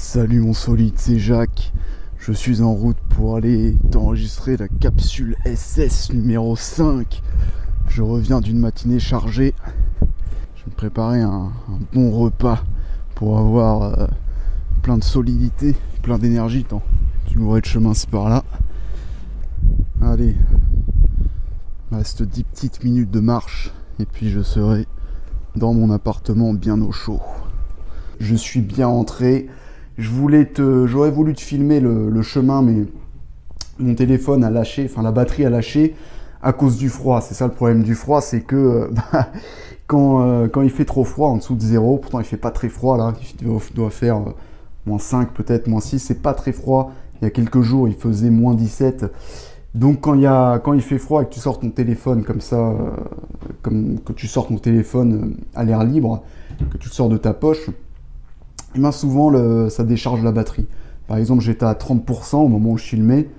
Salut mon solide, c'est Jacques. Je suis en route pour aller t'enregistrer la capsule SS numéro 5. Je reviens d'une matinée chargée. Je vais me préparer un bon repas pour avoir plein de solidité, plein d'énergie. Tant tu m'aurais de chemin, c'est par là. Allez, il reste 10 petites minutes de marche et puis je serai dans mon appartement bien au chaud. Je suis bien entré. J'aurais voulu te filmer le chemin, mais mon téléphone a lâché, enfin la batterie a lâché à cause du froid. C'est ça le problème du froid, c'est que quand il fait trop froid, en dessous de 0, pourtant il fait pas très froid là, il doit faire moins 5 peut-être, moins 6, c'est pas très froid. Il y a quelques jours il faisait moins 17. Donc quand il fait froid et que tu sors ton téléphone comme ça, comme que tu sors ton téléphone à l'air libre, que tu le sors de ta poche, et bien souvent ça décharge la batterie. Par exemple, j'étais à 30% au moment où je filmais,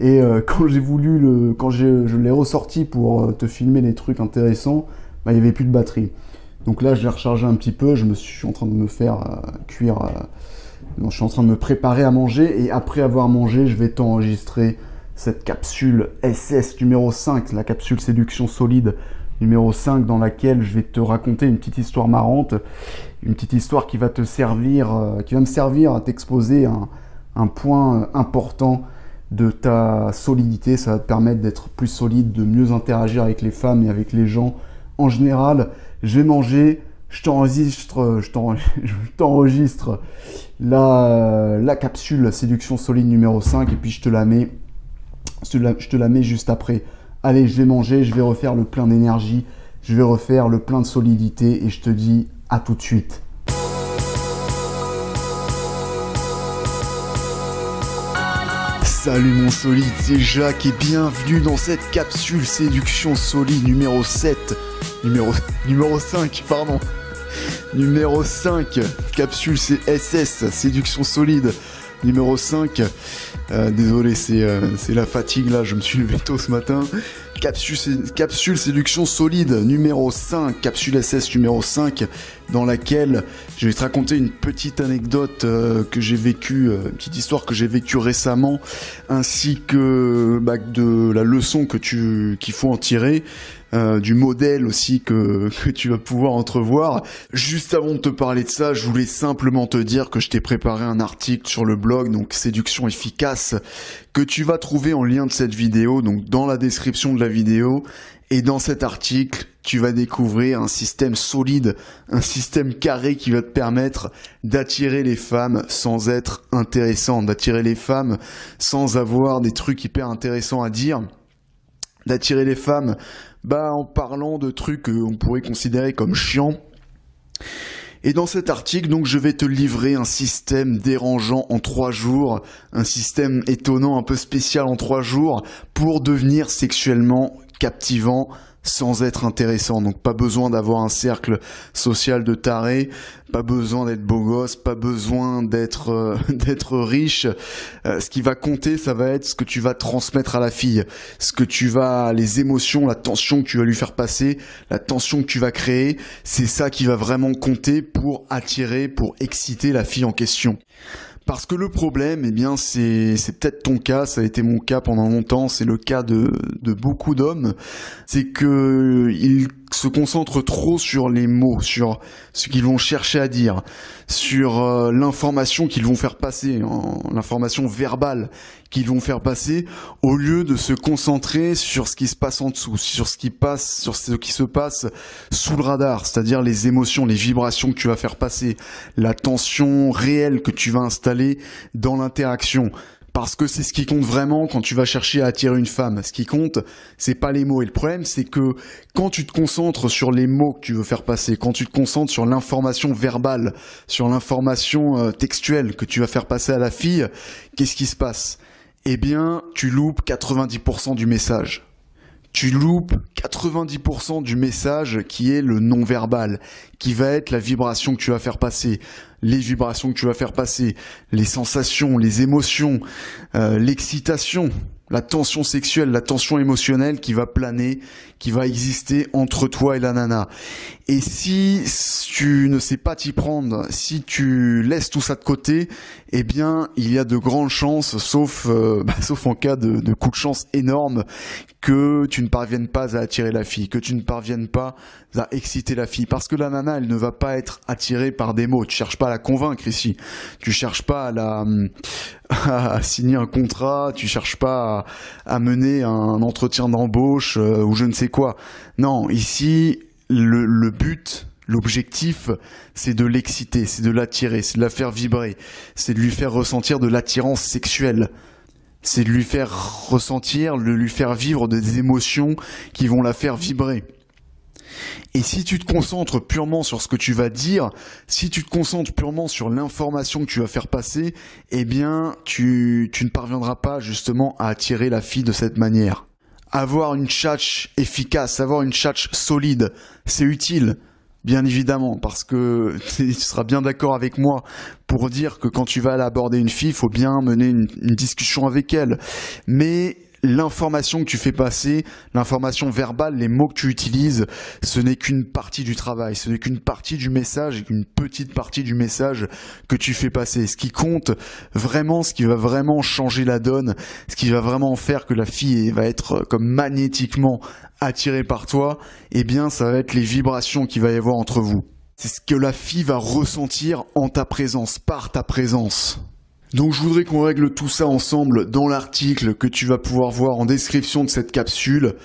et quand je l'ai ressorti pour te filmer les trucs intéressants, il n'y avait plus de batterie. Donc là, je l'ai rechargé un petit peu, je suis en train de me faire cuire, je suis en train de me préparer à manger, et après avoir mangé, je vais t'enregistrer cette capsule SS numéro 5, la capsule séduction solide numéro 5, dans laquelle je vais te raconter une petite histoire marrante, une petite histoire qui va me servir à t'exposer un point important de ta solidité. Ça va te permettre d'être plus solide, de mieux interagir avec les femmes et avec les gens en général. Je vais manger, je t'enregistre la capsule séduction solide numéro 5 et puis je te la mets juste après. Allez, je vais manger, je vais refaire le plein d'énergie, je vais refaire le plein de solidité et je te dis à tout de suite. Salut mon solide, c'est Jacques et bienvenue dans cette capsule séduction solide numéro 5, pardon. Numéro 5, capsule SS, séduction solide numéro 5. Désolé, c'est la fatigue là, je me suis levé tôt ce matin. Capsule séduction solide numéro 5, capsule SS numéro 5, dans laquelle je vais te raconter une petite anecdote que j'ai vécue, une petite histoire que j'ai vécue récemment, ainsi que de la leçon qu'il faut en tirer. Du modèle aussi que tu vas pouvoir entrevoir. Juste avant de te parler de ça, je voulais simplement te dire que je t'ai préparé un article sur le blog, donc Séduction Efficace, que tu vas trouver en lien de cette vidéo, donc dans la description de la vidéo. Et dans cet article, tu vas découvrir un système solide, un système carré qui va te permettre d'attirer les femmes sans être intéressant, d'attirer les femmes sans avoir des trucs hyper intéressants à dire, d'attirer les femmes en parlant de trucs qu'on pourrait considérer comme chiants. Et dans cet article, donc, je vais te livrer un système dérangeant en 3 jours, un système étonnant, un peu spécial en 3 jours, pour devenir sexuellement captivant sans être intéressant. Donc pas besoin d'avoir un cercle social de tarés, pas besoin d'être beau gosse, pas besoin d'être riche. Ce qui va compter, ça va être ce que tu vas transmettre à la fille, les émotions, la tension que tu vas lui faire passer, la tension que tu vas créer. C'est ça qui va vraiment compter pour attirer, pour exciter la fille en question. Parce que le problème, c'est peut-être ton cas, ça a été mon cas pendant longtemps, c'est le cas de beaucoup d'hommes, c'est que ils se concentrent trop sur les mots, sur ce qu'ils vont chercher à dire, sur l'information qu'ils vont faire passer, l'information verbale qu'ils vont faire passer, au lieu de se concentrer sur ce qui se passe en dessous, sur ce qui se passe sous le radar, c'est-à-dire les émotions, les vibrations que tu vas faire passer, la tension réelle que tu vas installer dans l'interaction. Parce que c'est ce qui compte vraiment quand tu vas chercher à attirer une femme. Ce qui compte, c'est pas les mots. Et le problème, c'est que quand tu te concentres sur les mots que tu veux faire passer, quand tu te concentres sur l'information verbale, sur l'information textuelle que tu vas faire passer à la fille, qu'est-ce qui se passe ? Tu loupes 90% du message. Tu loupes 90% du message qui est le non-verbal, qui va être la vibration que tu vas faire passer, les vibrations que tu vas faire passer, les sensations, les émotions, l'excitation, la tension sexuelle, la tension émotionnelle qui va planer, qui va exister entre toi et la nana. Et si tu ne sais pas t'y prendre, si tu laisses tout ça de côté, eh bien, il y a de grandes chances, sauf en cas de coup de chance énorme, que tu ne parviennes pas à attirer la fille, que tu ne parviennes pas à exciter la fille. Parce que la nana, elle ne va pas être attirée par des mots. Tu cherches pas à la convaincre ici. Tu cherches pas à signer un contrat, tu cherches pas à mener un entretien d'embauche ou je ne sais quoi. Non, ici, le but, l'objectif, c'est de l'exciter, c'est de l'attirer, c'est de la faire vibrer, c'est de lui faire ressentir de l'attirance sexuelle. C'est de lui faire ressentir, de lui faire vivre des émotions qui vont la faire vibrer. Et si tu te concentres purement sur ce que tu vas dire, si tu te concentres purement sur l'information que tu vas faire passer, eh bien, tu ne parviendras pas justement à attirer la fille de cette manière. Avoir une tchatche efficace, avoir une tchatche solide, c'est utile. Bien évidemment, parce que tu seras bien d'accord avec moi pour dire que quand tu vas aller aborder une fille, il faut bien mener une discussion avec elle. Mais l'information que tu fais passer, l'information verbale, les mots que tu utilises, ce n'est qu'une partie du travail, ce n'est qu'une partie du message, une petite partie du message que tu fais passer. Ce qui compte vraiment, ce qui va vraiment changer la donne, ce qui va vraiment faire que la fille va être comme magnétiquement attirée par toi, eh bien ça va être les vibrations qu'il va y avoir entre vous. C'est ce que la fille va ressentir en ta présence, par ta présence. Donc je voudrais qu'on règle tout ça ensemble dans l'article que tu vas pouvoir voir en description de cette capsule.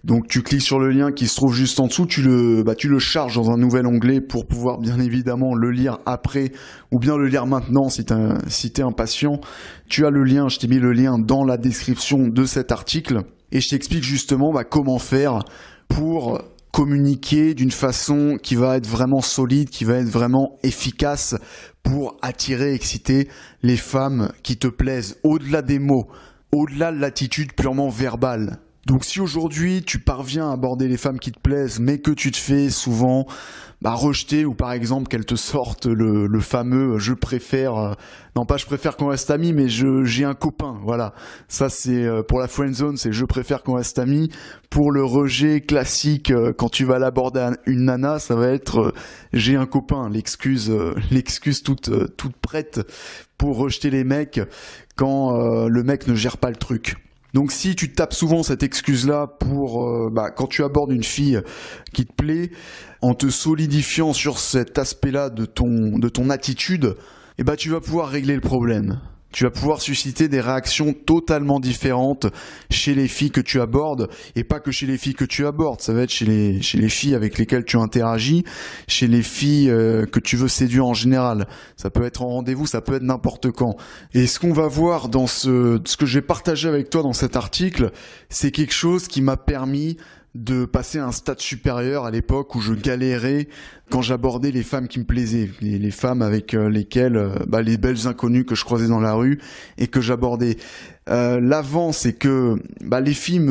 Donc tu cliques sur le lien qui se trouve juste en dessous, tu le charges dans un nouvel onglet pour pouvoir bien évidemment le lire après ou bien le lire maintenant si t'es impatient. Tu as le lien, je t'ai mis le lien dans la description de cet article et je t'explique justement comment faire pour communiquer d'une façon qui va être vraiment solide, qui va être vraiment efficace pour attirer, exciter les femmes qui te plaisent, au-delà des mots, au-delà de l'attitude purement verbale. Donc si aujourd'hui tu parviens à aborder les femmes qui te plaisent, mais que tu te fais souvent rejeter, ou par exemple qu'elles te sortent le fameux je préfère, non pas je préfère qu'on reste amis, mais j'ai un copain, voilà. Ça c'est pour la friendzone, c'est je préfère qu'on reste amis. Pour le rejet classique, quand tu vas l'aborder une nana, ça va être j'ai un copain, l'excuse toute prête pour rejeter les mecs quand le mec ne gère pas le truc. Donc si tu tapes souvent cette excuse-là pour quand tu abordes une fille qui te plaît, en te solidifiant sur cet aspect-là de ton attitude, tu vas pouvoir régler le problème. Tu vas pouvoir susciter des réactions totalement différentes chez les filles que tu abordes, et pas que chez les filles que tu abordes, ça va être chez les filles avec lesquelles tu interagis, chez les filles que tu veux séduire en général. Ça peut être en rendez-vous, ça peut être n'importe quand. Et ce qu'on va voir dans ce que je vais partager avec toi dans cet article, c'est quelque chose qui m'a permis de passer à un stade supérieur à l'époque où je galérais quand j'abordais les femmes qui me plaisaient, les femmes avec lesquelles, les belles inconnues que je croisais dans la rue et que j'abordais. L'avant, c'est que les filles,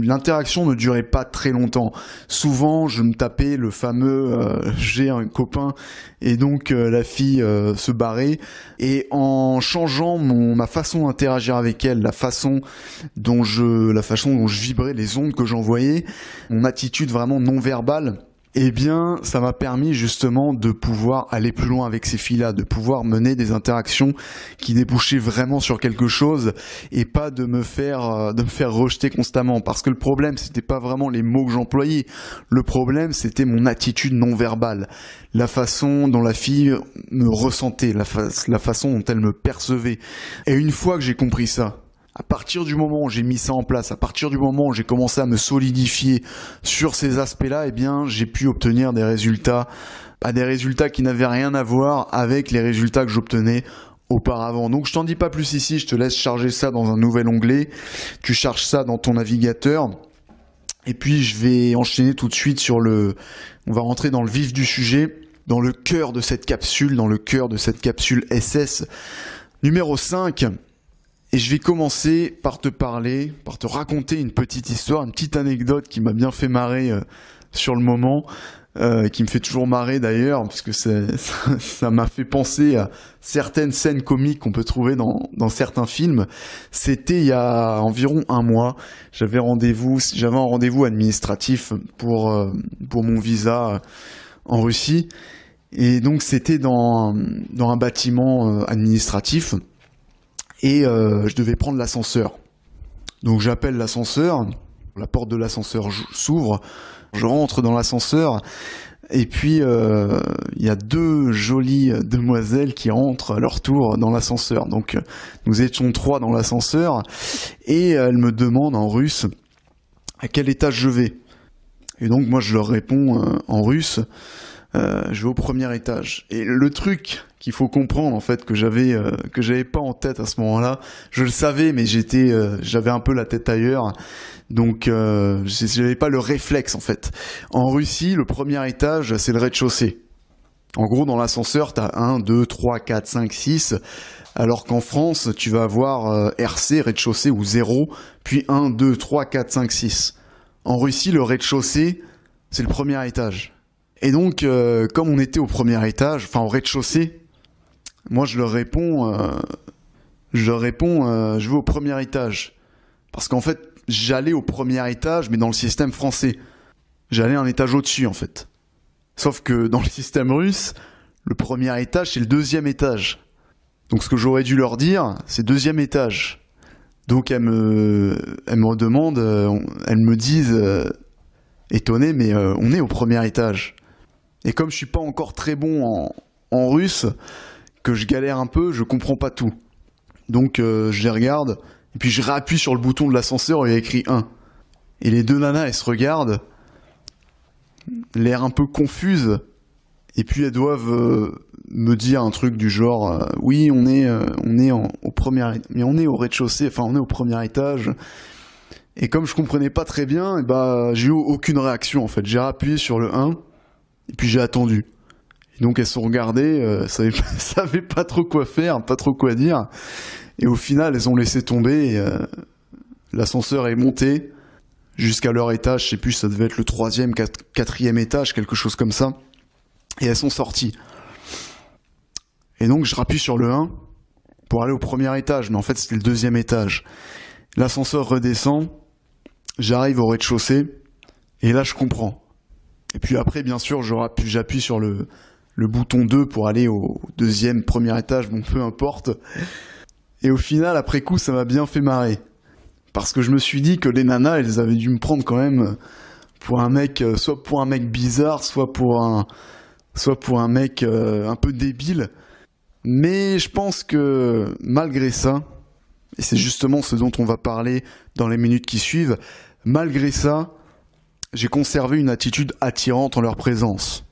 l'interaction ne durait pas très longtemps. Souvent, je me tapais le fameux j'ai un copain, et donc la fille se barrait. Et en changeant ma façon d'interagir avec elle, la façon dont je vibrais, les ondes que j'envoyais, mon attitude vraiment non verbale, eh bien, ça m'a permis justement de pouvoir aller plus loin avec ces filles-là, de pouvoir mener des interactions qui débouchaient vraiment sur quelque chose et pas de me faire rejeter constamment. Parce que le problème, c'était pas vraiment les mots que j'employais. Le problème, c'était mon attitude non verbale, la façon dont la fille me ressentait, la façon dont elle me percevait. Et une fois que j'ai compris ça, à partir du moment où j'ai mis ça en place, à partir du moment où j'ai commencé à me solidifier sur ces aspects-là, eh bien, j'ai pu obtenir des résultats qui n'avaient rien à voir avec les résultats que j'obtenais auparavant. Donc je t'en dis pas plus ici, je te laisse charger ça dans un nouvel onglet. Tu charges ça dans ton navigateur. Et puis je vais enchaîner tout de suite on va rentrer dans le vif du sujet, dans le cœur de cette capsule, SS numéro 5. Et je vais commencer par te raconter une petite histoire, une petite anecdote qui m'a bien fait marrer sur le moment. qui me fait toujours marrer d'ailleurs, parce que ça m'a fait penser à certaines scènes comiques qu'on peut trouver dans certains films. C'était il y a environ un mois. J'avais un rendez-vous administratif pour mon visa en Russie. Et donc c'était dans un bâtiment administratif. Et je devais prendre l'ascenseur. Donc j'appelle l'ascenseur, la porte de l'ascenseur s'ouvre, je rentre dans l'ascenseur, et puis il y a deux jolies demoiselles qui rentrent à leur tour dans l'ascenseur. Donc nous étions 3 dans l'ascenseur, et elles me demandent en russe à quel étage je vais. Et donc moi je leur réponds en russe, je vais au premier étage. Et le truc qu'il faut comprendre en fait que j'avais pas en tête à ce moment-là, je le savais mais j'avais un peu la tête ailleurs, donc j'avais pas le réflexe en fait. En Russie, le premier étage c'est le rez-de-chaussée. En gros, dans l'ascenseur, t'as 1, 2, 3, 4, 5, 6, alors qu'en France, tu vas avoir RC, rez-de-chaussée ou 0, puis 1, 2, 3, 4, 5, 6. En Russie, le rez-de-chaussée, c'est le premier étage. Et donc, comme on était au premier étage, enfin au rez-de-chaussée, moi je leur réponds, je vais au premier étage. Parce qu'en fait, j'allais au premier étage, mais dans le système français. J'allais un étage au-dessus, en fait. Sauf que dans le système russe, le premier étage, c'est le 2e étage. Donc ce que j'aurais dû leur dire, c'est 2e étage. Donc elles me demandent, elles me disent, étonnées, mais on est au premier étage. Et comme je suis pas encore très bon en russe, que je galère un peu, je comprends pas tout. Donc je les regarde, et puis je réappuie sur le bouton de l'ascenseur où il y a écrit 1. Et les deux nanas, elles se regardent, l'air un peu confuses, et puis elles doivent me dire un truc du genre oui, on est au premier, mais on est au rez-de-chaussée, enfin on est au premier étage. Et comme je comprenais pas très bien, j'ai eu aucune réaction en fait. J'ai appuyé sur le 1, et puis j'ai attendu. Et donc elles se sont regardées, savaient pas trop quoi faire, pas trop quoi dire. Et au final, elles ont laissé tomber. Et, l'ascenseur est monté jusqu'à leur étage. Je sais plus, ça devait être le 3e, 4e étage, quelque chose comme ça. Et elles sont sorties. Et donc je rappuie sur le 1 pour aller au premier étage. Mais en fait, c'était le 2e étage. L'ascenseur redescend. J'arrive au rez-de-chaussée. Et là, je comprends. Et puis après, bien sûr, j'appuie sur le bouton 2 pour aller au 2e, premier étage, bon, peu importe. Et au final, après coup, ça m'a bien fait marrer. Parce que je me suis dit que les nanas, elles avaient dû me prendre quand même pour un mec, soit pour un mec bizarre, soit pour un mec un peu débile. Mais je pense que malgré ça, et c'est justement ce dont on va parler dans les minutes qui suivent, malgré ça, j'ai conservé une attitude attirante en leur présence.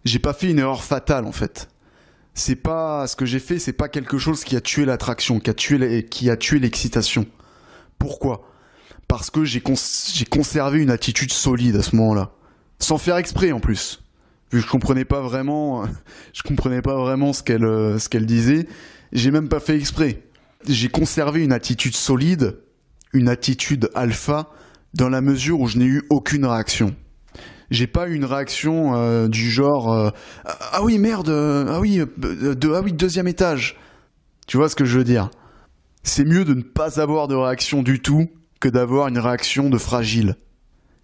J'ai pas fait une erreur fatale en fait. C'est pas ce que j'ai fait, c'est pas quelque chose qui a tué l'attraction, qui a tué l'excitation. Pourquoi ? Parce que j'ai conservé une attitude solide à ce moment-là, sans faire exprès en plus. Vu que je comprenais pas vraiment ce qu'elle disait, j'ai même pas fait exprès. J'ai conservé une attitude solide, une attitude alpha, dans la mesure où je n'ai eu aucune réaction. J'ai pas eu une réaction du genre ah oui merde, ah oui 2e étage. Tu vois ce que je veux dire ? C'est mieux de ne pas avoir de réaction du tout que d'avoir une réaction de fragile,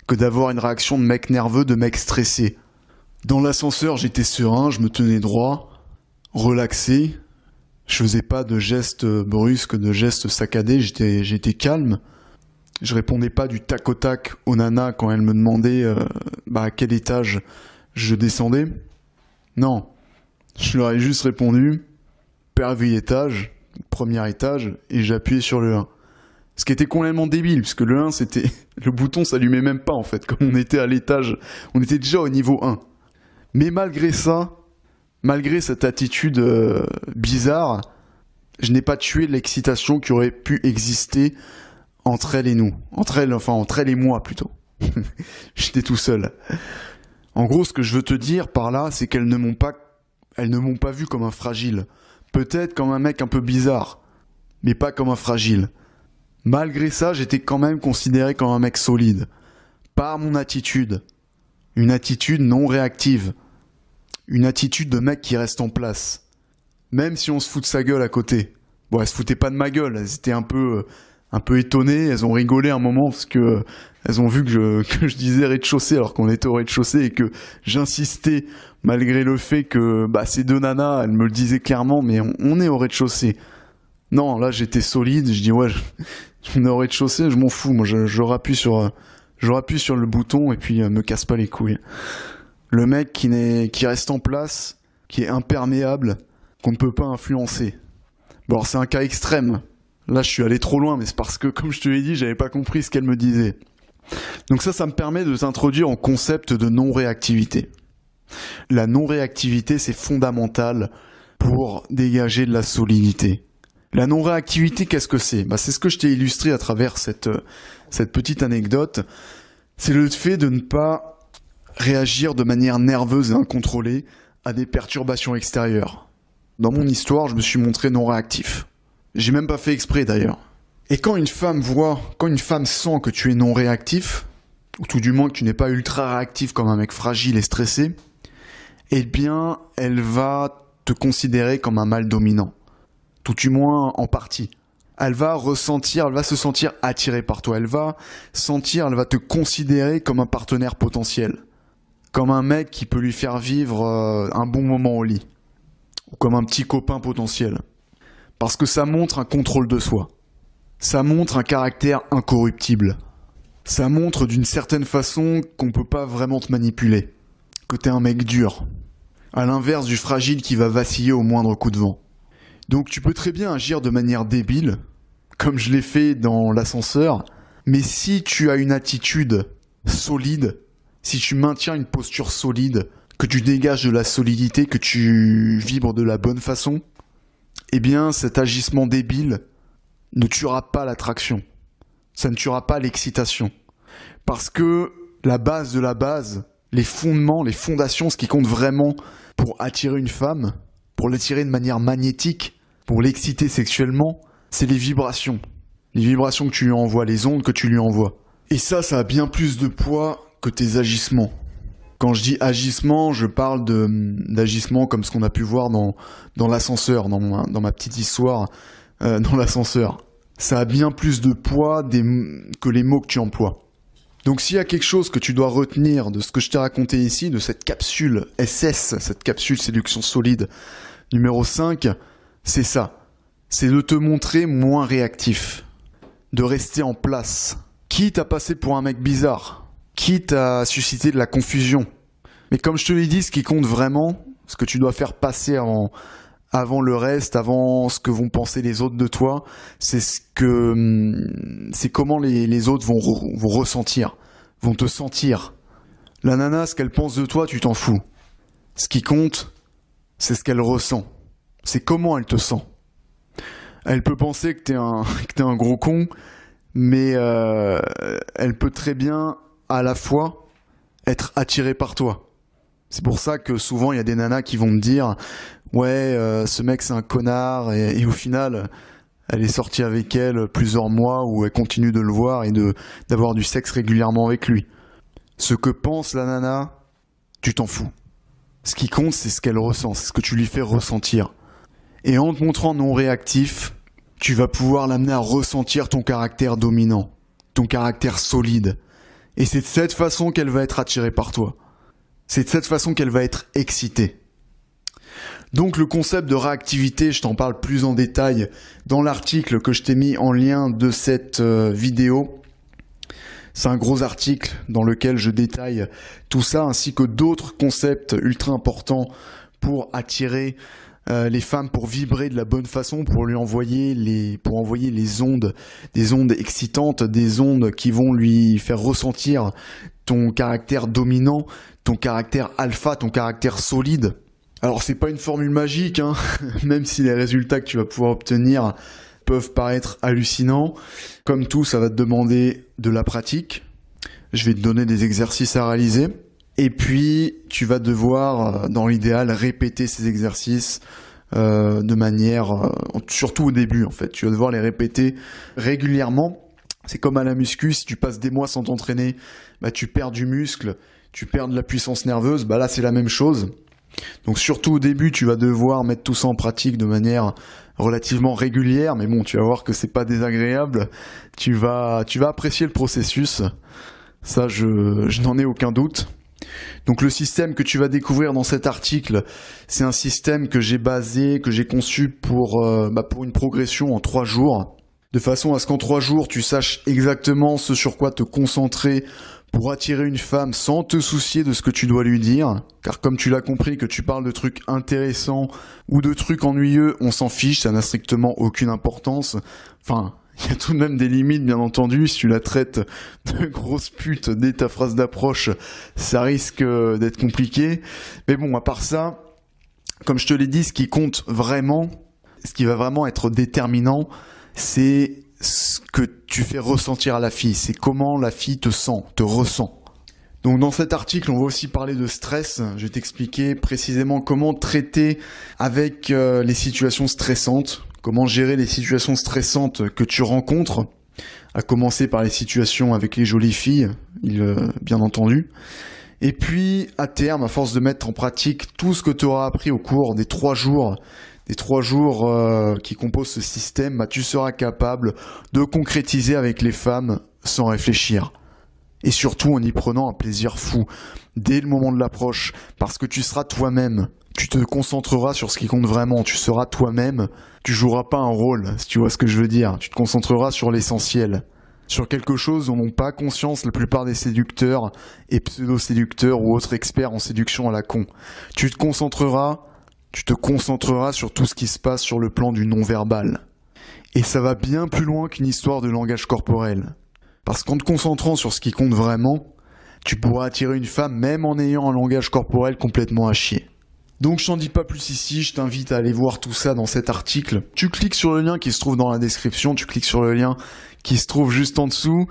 que d'avoir une réaction de mec nerveux, de mec stressé. Dans l'ascenseur, j'étais serein, je me tenais droit, relaxé. Je faisais pas de gestes brusques, de gestes saccadés, j'étais calme. Je répondais pas du tac au tac aux nanas quand elles me demandaient à quel étage je descendais. Non, je leur ai juste répondu pervers étage, premier étage, et j'appuyais sur le 1. Ce qui était complètement débile, puisque le 1, c'était... Le bouton s'allumait même pas, en fait, comme on était à l'étage. On était déjà au niveau 1. Mais malgré ça, malgré cette attitude bizarre, je n'ai pas tué l'excitation qui aurait pu exister entre elle et nous. Entre elle et moi, plutôt. J'étais tout seul. En gros, ce que je veux te dire par là, c'est qu'elles ne m'ont pas vu comme un fragile. Peut-être comme un mec un peu bizarre, mais pas comme un fragile. Malgré ça, j'étais quand même considéré comme un mec solide. Par mon attitude. Une attitude non réactive. Une attitude de mec qui reste en place. Même si on se fout de sa gueule à côté. Bon, elles se foutaient pas de ma gueule, elles étaient un peu étonnées, elles ont rigolé un moment parce que elles ont vu que je disais rez-de-chaussée alors qu'on était au rez-de-chaussée et que j'insistais malgré le fait que ces deux nanas, elles me le disaient clairement, mais on est au rez-de-chaussée. Non, là j'étais solide, je dis ouais, on est au rez-de-chaussée, je m'en fous, moi je rappuie sur le bouton et puis me casse pas les couilles. Le mec qui reste en place, qui est imperméable, qu'on ne peut pas influencer. Bon, alors c'est un cas extrême. Là, je suis allé trop loin, mais c'est parce que, comme je te l'ai dit, j'avais pas compris ce qu'elle me disait. Donc ça me permet de s'introduire au concept de non-réactivité. La non-réactivité, c'est fondamental pour dégager de la solidité. La non-réactivité, qu'est-ce que c'est ? C'est ce que je t'ai illustré à travers cette petite anecdote. C'est le fait de ne pas réagir de manière nerveuse et incontrôlée à des perturbations extérieures. Dans mon histoire, je me suis montré non réactif. J'ai même pas fait exprès d'ailleurs. Et quand une femme sent que tu es non réactif, ou tout du moins que tu n'es pas ultra réactif comme un mec fragile et stressé, eh bien, elle va te considérer comme un mâle dominant. Tout du moins en partie. Elle va se sentir attirée par toi. Elle va te considérer comme un partenaire potentiel. Comme un mec qui peut lui faire vivre un bon moment au lit. Ou comme un petit copain potentiel. Parce que ça montre un contrôle de soi. Ça montre un caractère incorruptible. Ça montre d'une certaine façon qu'on peut pas vraiment te manipuler. Que t'es un mec dur. À l'inverse du fragile qui va vaciller au moindre coup de vent. Donc tu peux très bien agir de manière débile, comme je l'ai fait dans l'ascenseur, mais si tu as une attitude solide, si tu maintiens une posture solide, que tu dégages de la solidité, que tu vibres de la bonne façon, eh bien cet agissement débile ne tuera pas l'attraction. Ça ne tuera pas l'excitation. Parce que la base de la base, les fondements, les fondations, ce qui compte vraiment pour attirer une femme, pour l'attirer de manière magnétique, pour l'exciter sexuellement, c'est les vibrations. Les vibrations que tu lui envoies, les ondes que tu lui envoies. Et ça a bien plus de poids que tes agissements. Quand je dis agissement, je parle d'agissement comme ce qu'on a pu voir dans l'ascenseur, dans ma petite histoire dans l'ascenseur. Ça a bien plus de poids que les mots que tu emploies. Donc s'il y a quelque chose que tu dois retenir de ce que je t'ai raconté ici, de cette capsule SS, cette capsule séduction solide numéro 5, c'est ça. C'est de te montrer moins réactif. De rester en place. Quitte à passer pour un mec bizarre. Quitte à susciter de la confusion. Mais comme je te l'ai dit, ce qui compte vraiment, ce que tu dois faire passer avant le reste, avant ce que vont penser les autres de toi, c'est comment les autres vont ressentir, vont te sentir. La nana, ce qu'elle pense de toi, tu t'en fous. Ce qui compte, c'est ce qu'elle ressent. C'est comment elle te sent. Elle peut penser que t'es un gros con, mais elle peut très bien, à la fois, être attirée par toi. C'est pour ça que souvent, il y a des nanas qui vont me dire « Ouais, ce mec, c'est un connard. » Et au final, elle est sortie avec elle plusieurs mois où elle continue de le voir et d'avoir du sexe régulièrement avec lui. Ce que pense la nana, tu t'en fous. Ce qui compte, c'est ce qu'elle ressent, c'est ce que tu lui fais ressentir. Et en te montrant non réactif, tu vas pouvoir l'amener à ressentir ton caractère dominant, ton caractère solide. Et c'est de cette façon qu'elle va être attirée par toi. C'est de cette façon qu'elle va être excitée. Donc le concept de réactivité, je t'en parle plus en détail dans l'article que je t'ai mis en lien de cette vidéo. C'est un gros article dans lequel je détaille tout ça, ainsi que d'autres concepts ultra importants pour attirer les femmes, pour vibrer de la bonne façon, pour envoyer les ondes, des ondes excitantes, des ondes qui vont lui faire ressentir ton caractère dominant, ton caractère alpha, ton caractère solide. Alors c'est pas une formule magique, hein, même si les résultats que tu vas pouvoir obtenir peuvent paraître hallucinants. Comme tout, ça va te demander de la pratique. Je vais te donner des exercices à réaliser. Et puis, tu vas devoir, dans l'idéal, répéter ces exercices de manière... surtout au début, en fait. Tu vas devoir les répéter régulièrement. C'est comme à la muscu, si tu passes des mois sans t'entraîner, tu perds du muscle. tu perds de la puissance nerveuse, bah là c'est la même chose. Donc surtout au début, tu vas devoir mettre tout ça en pratique de manière relativement régulière, mais bon, tu vas voir que c'est pas désagréable. Tu vas apprécier le processus. Ça, je n'en ai aucun doute. Donc le système que tu vas découvrir dans cet article, c'est un système que j'ai conçu pour une progression en 3 jours, de façon à ce qu'en 3 jours, tu saches exactement ce sur quoi te concentrer pour attirer une femme sans te soucier de ce que tu dois lui dire. Car comme tu l'as compris, que tu parles de trucs intéressants ou de trucs ennuyeux, on s'en fiche, ça n'a strictement aucune importance. Enfin, il y a tout de même des limites, bien entendu. Si tu la traites de grosse pute dès ta phrase d'approche, ça risque d'être compliqué. Mais bon, à part ça, comme je te l'ai dit, ce qui compte vraiment, ce qui va vraiment être déterminant, c'est ce que tu fais ressentir à la fille. C'est comment la fille te sent, te ressent. Donc dans cet article, on va aussi parler de stress. Je vais t'expliquer précisément comment traiter avec les situations stressantes, comment gérer les situations stressantes que tu rencontres, à commencer par les situations avec les jolies filles, bien entendu. Et puis, à terme, à force de mettre en pratique tout ce que tu auras appris au cours des 3 jours, qui composent ce système, bah, tu seras capable de concrétiser avec les femmes sans réfléchir. Et surtout en y prenant un plaisir fou, dès le moment de l'approche, parce que tu seras toi-même. Tu te concentreras sur ce qui compte vraiment, tu seras toi-même, tu joueras pas un rôle, si tu vois ce que je veux dire. Tu te concentreras sur l'essentiel, sur quelque chose dont n'ont pas conscience la plupart des séducteurs et pseudo-séducteurs ou autres experts en séduction à la con. Tu te concentreras sur tout ce qui se passe sur le plan du non-verbal. Et ça va bien plus loin qu'une histoire de langage corporel. Parce qu'en te concentrant sur ce qui compte vraiment, tu pourras attirer une femme même en ayant un langage corporel complètement à chier. Donc je t'en dis pas plus ici, je t'invite à aller voir tout ça dans cet article. Tu cliques sur le lien qui se trouve dans la description, tu cliques sur le lien qui se trouve juste en dessous,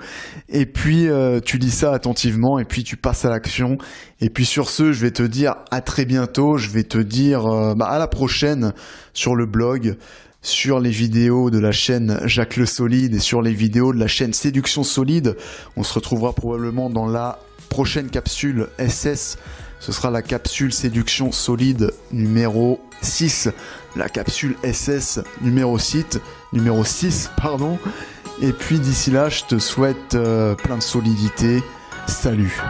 et puis tu lis ça attentivement, et puis tu passes à l'action. Et puis sur ce, je vais te dire à très bientôt, je vais te dire à la prochaine sur le blog, sur les vidéos de la chaîne Jacques Le Solide et sur les vidéos de la chaîne Séduction Solide. On se retrouvera probablement dans la prochaine capsule SS. Ce sera la capsule Séduction Solide numéro 6, la capsule SS numéro 6, Et puis d'ici là, je te souhaite plein de solidité. Salut!